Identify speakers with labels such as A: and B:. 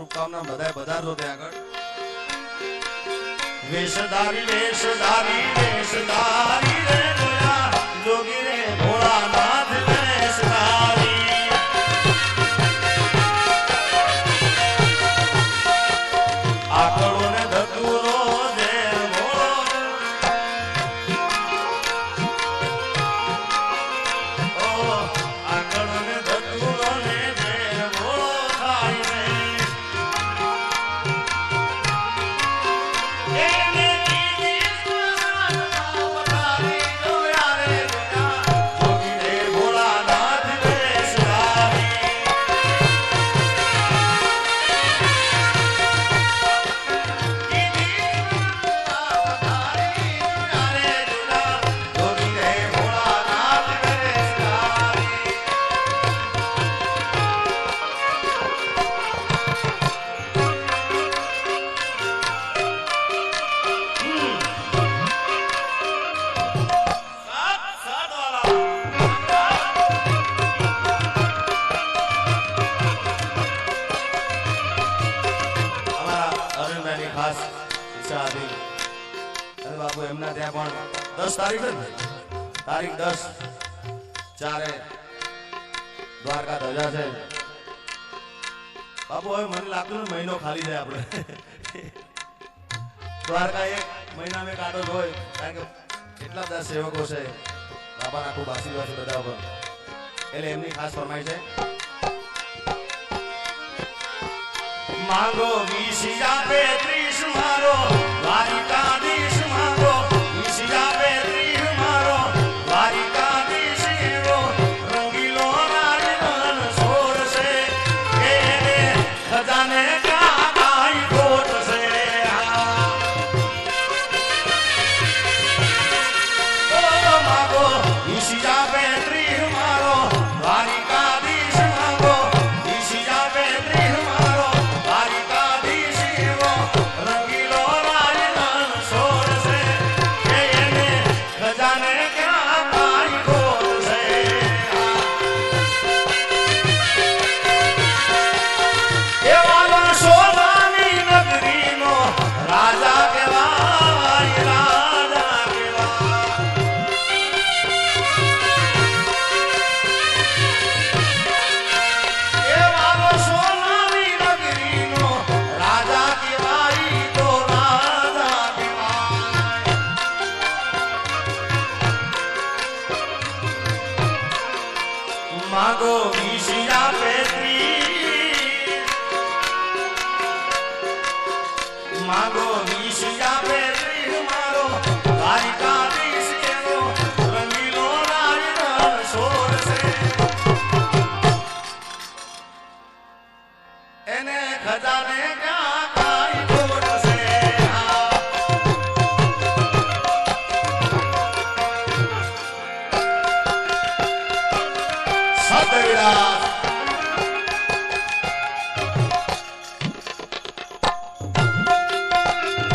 A: શુભકામના બધાય વધારજો ત્યાં આગળ વેશધારી વેશધારી વેશધારી રે જોયા જોગી રે ભોળાનાથ વેશધારી આકડો ને ધતુરો જે ભોળો ઓ આકડો ને ધતુરો ને જે ભોળો થાય રે ખાસ ઈચ્છા હતી અને બાપુ એમના ત્યાં પણ 10 તારીખ જ તારીખ 10 ચારે દ્વારકા ધજા છે બાપુ હવે મને લાગતું મહિનો ખાલી જાય આપણે દ્વારકા એક મહિના મેં કાઢો હોય કારણ કે કેટલા બધા સેવકો છે બાપાના ખૂબ આશીર્વાદ છે બધા ઉપર એટલે એમની ખાસ ફરમાઈ છે માંગો 20 આપે 30 મારો દ્વારિકાધીશ માંગો 20 આપે 30 મારો દ્વારિકાધીશ એવો રંગીલો રાજન છોડશે એને ખજાને કાઈ ગોતશે ઓ માંગો 20 આપે 30 મારો દ્વારિકાધીશ માંગો 20 આપે 30 મારો માંગો 20 આપે 30 માંગો 20 આપે 30 મારો દ્વારિકાધીશ એવો રંગીલો રાજન છોડશે એને ખજાને ક્યાં કાઈ ગોતશે સદવિરાજ